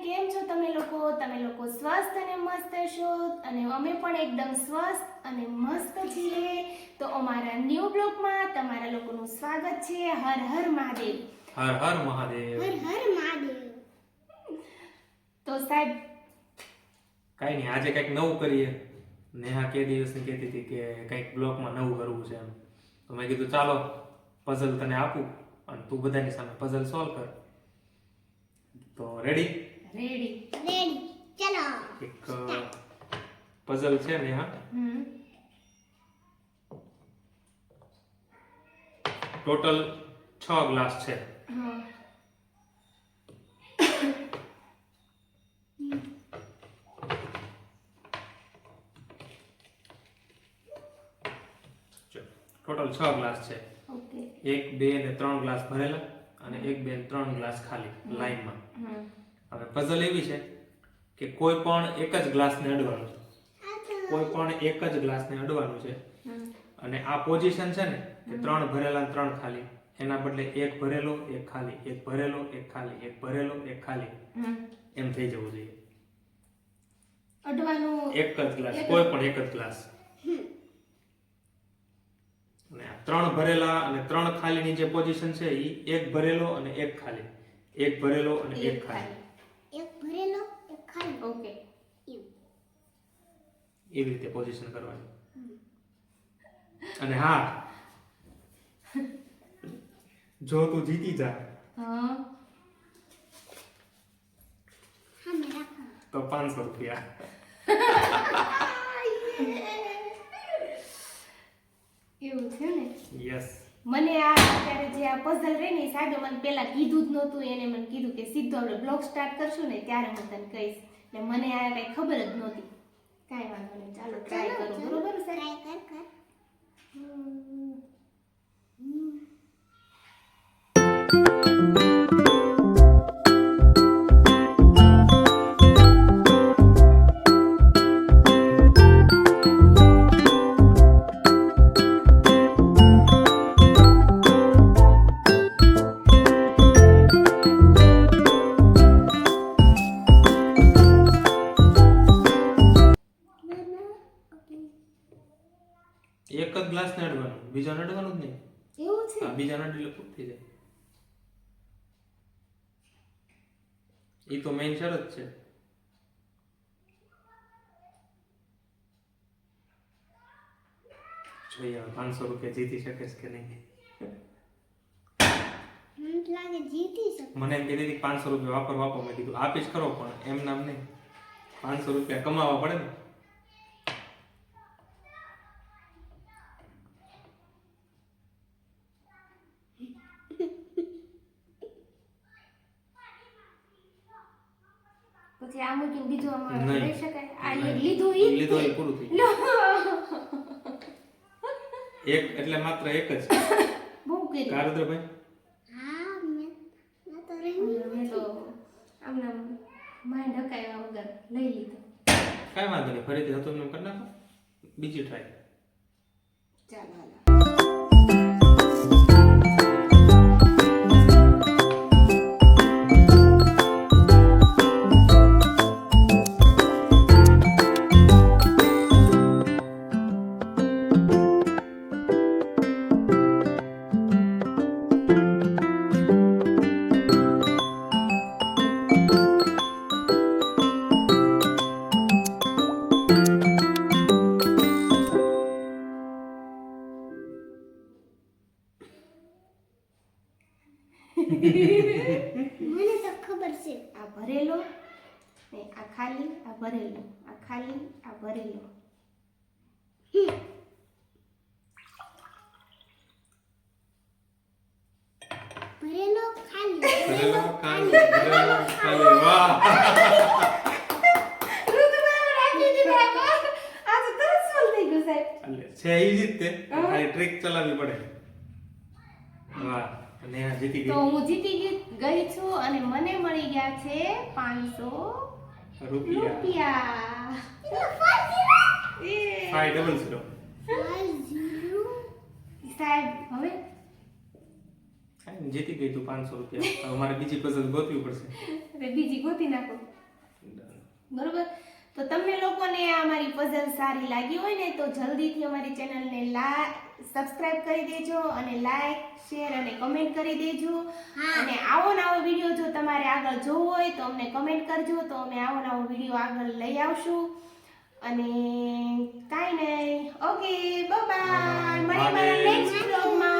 કેમ છો તમે લોકો સ્વસ્થ અને મસ્ત છો અને અમે પણ એકદમ સ્વસ્થ અને મસ્ત છીએ તો અમારા ન્યૂ બ્લોગમાં તમારા લોકોનું સ્વાગત છે હર હર મહાદેવ હર હર મહાદેવ હર હર મહાદેવ। તો સાહેબ કઈ નહીં આજે કંઈક નવું કરીએ નેહા કે દિવસની કહેતી હતી કે કંઈક બ્લોગમાં નવું કરવું છે એમ તો મેં કીધું ચાલો પઝલ તને આપું અને તું બધાની સામે પઝલ સોલ્વ કર તો રેડી રેડી ચલો એક પઝલ છે નેહા ટોટલ 6 ગ્લાસ છે હા ટોટલ 6 ગ્લાસ છે ઓકે 1 2 અને 3 ગ્લાસ ભરેલા અને 1 2 3 ગ્લાસ ખાલી લાઈનમાં હવે પઝલ એવી છે કે કોઈ પણ એક જ ગ્લાસને અડવાનું છે અને આ પોઝિશન છે ને કે 3 ભરેલા અને 3 ખાલી એના બદલે એક ભરેલો એક ખાલી એક ભરેલો એક ખાલી એક ભરેલો એક ખાલી એમ થઈ જવું જોઈએ અડવાનું એક જ ગ્લાસ કોઈ પણ એક જ ગ્લાસ અને આ 3 ભરેલા અને 3 ખાલીની જે પોઝિશન છે ઈ એક ભરેલો અને એક ખાલી એક ભરેલો અને એક ખાલી એક ભરેલો એક ખાલી ઓકે એવી રીતે પોઝિશન કરવાની અને હા જો તું જીતી જા હા હા મેં રાખો તો 500 રૂપિયા એવું છે ને યસ મને આ અત્યારે જે આ પઝલ રહી ને સાહેબે મને પેલા કીધું જ નહોતું એને મને કીધું કે સીધો આપણે બ્લોગ સ્ટાર્ટ કરશું ને ત્યારે હું તને કહીશ એટલે મને આ કઈ ખબર જ નહોતી કાંઈ વાંધો નહીં ચાલો ટ્રાય કરો બરોબર ટ્રાય કર એક જ ગ્લાસ ને અડવાનું બીજા અડવાનું જ નહીં એવું છે આ બીજા અડે એટલે પૂરું થઈ જાય એ તો મેઇન શરત છે જોઈએ હવે 500 રૂપિયા જીતી શકે કે નહીં મને લાગે જીતી શકે મને એમ કીધી હતી 500 રૂપિયા વાપરો મેં કીધું આપીશ ખરો પણ એમ નામ નહીં 500 રૂપિયા કમાવા પડે ને પછી આ મૂકીને બીજું આમાં નહીં. લઈ શકાય આ નહીં. એક લીધું ઈ જ લીધું ને? એ પૂરું થઈ એક એટલે માત્ર એક જ બહુ કરી કારુદ્રભાઈ હા મેં તો રહી મેં તો આમના માઇન્ડ હકાયા વગર લઈ લીધું કાંઈ વાંધો નહીં ફરીથી હતું એમ કરી નાખો બીજી ટ્રાય ચાલો હાલો મને તો ખબર છે આ ભરેલો ને આ ખાલી આ ભરેલો આ ખાલી આ ભરેલો ભરેલો ખાલી ભરેલો ખાલી ભરેલો ખાલી વાહ ઋતુભાઈ રાખી દીધા આ તો તરત સોલ્વ થઈ ગયું સાહેબ એટલે છે ઈ જ તે ખાલી ટ્રિક ચલાવવી પડે વાહ અને આ જીતી તો ગઈ હું જીતી ગઈ છું અને મને મળી ગયા છે 500 રૂપિયા એ 500 સાહેબ હવે જીતી ગઈ તું 500 રૂપિયા હવે મારે બીજી પસંદ ગોતવી પડશે હવે બીજી ગોતી નાખો બરોબર. તો તમને લોકોને આ અમારી પઝલ સારી લાગી હોય ને તો જલ્દીથી અમારી ચેનલને સબસ્ક્રાઇબ કરી દેજો અને લાઈક શેર અને કમેન્ટ કરી દેજો. અને આવો નવો વિડીયો જો તમારે આગળ જોવો હોય તો અમને કમેન્ટ કરજો, તો અમે આવો નવો વિડીયો આગળ લઈ આવશું. અને કાંઈ નહીં, ઓકે બાય બાય, મળીએ મારા નેક્સ્ટ બ્લોગમાં.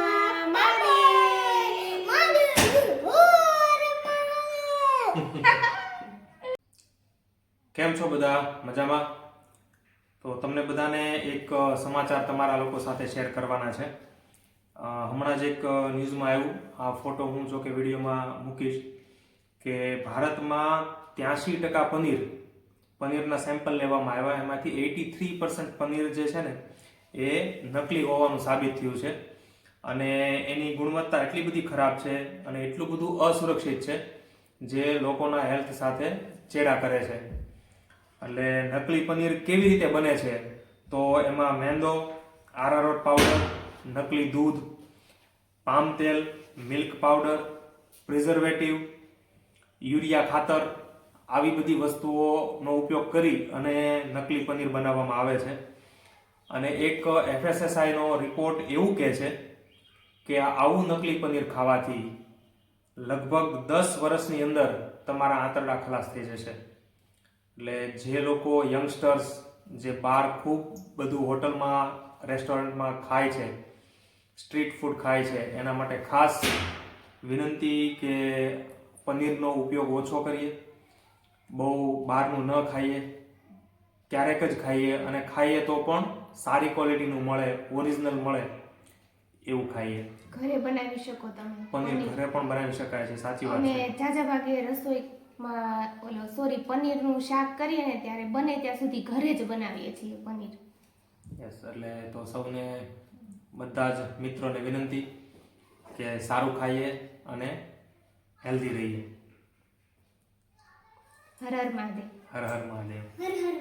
કેમ છો બધા? મજામાં? તો તમને બધાને એક સમાચાર તમારા લોકો સાથે શેર કરવાના છે. હમણાં જ એક ન્યૂઝમાં આવ્યું, આ ફોટો હું જો કે વિડીયોમાં મૂકીશ, કે ભારતમાં 83% પનીરના સેમ્પલ લેવામાં આવ્યા, એમાંથી 83% પનીર જે છે ને એ નકલી હોવાનું સાબિત થયું છે. અને એની ગુણવત્તા એટલી બધી ખરાબ છે અને એટલું બધું અસુરક્ષિત છે જે લોકોના હેલ્થ સાથે ચેડા કરે છે. એટલે નકલી પનીર કેવી રીતે બને છે? તો એમાં મેંદો, આરારોટ પાવડર, નકલી દૂધ, પામ તેલ, મિલ્ક પાવડર, પ્રિઝર્વેટિવ, યુરિયા ખાતર, આવી બધી વસ્તુઓનો ઉપયોગ કરી અને નકલી પનીર બનાવવામાં આવે છે. અને એક FSSAI નો રિપોર્ટ એવું કહે છે કે આવું નકલી પનીર ખાવાથી લગભગ 10 વર્ષની અંદર તમારા આંતરડા ખલાસ થઈ જશે. એટલે જે લોકો યંગસ્ટર્સ જે બહાર ખૂબ બધું હોટલમાં રેસ્ટોરન્ટમાં ખાય છે, સ્ટ્રીટ ફૂડ ખાય છે, એના માટે ખાસ વિનંતી કે પનીરનો ઉપયોગ ઓછો કરીએ, બહુ બહારનું ન ખાઈએ, ક્યારેક જ ખાઈએ, અને ખાઈએ તો પણ સારી ક્વોલિટીનું મળે, ઓરિજિનલ મળે એવું ખાઈએ. ઘરે બનાવી શકો તમે પનીર ઘરે પણ બનાવી શકાય છે, સાચી વાત છે. અમે જાજા ભાગે રસોઈમાં પનીરનું શાક કરીએ ને ત્યારે બને ત્યાં સુધી ઘરે જ બનાવીએ છીએ પનીર. યસ, એટલે તો સૌને બધા જ મિત્રોને વિનંતી કે સારું ખાઈએ અને હેલ્ધી રહીએ. હર હર મહાદેવ. હર હર મહાદેવ. હર હર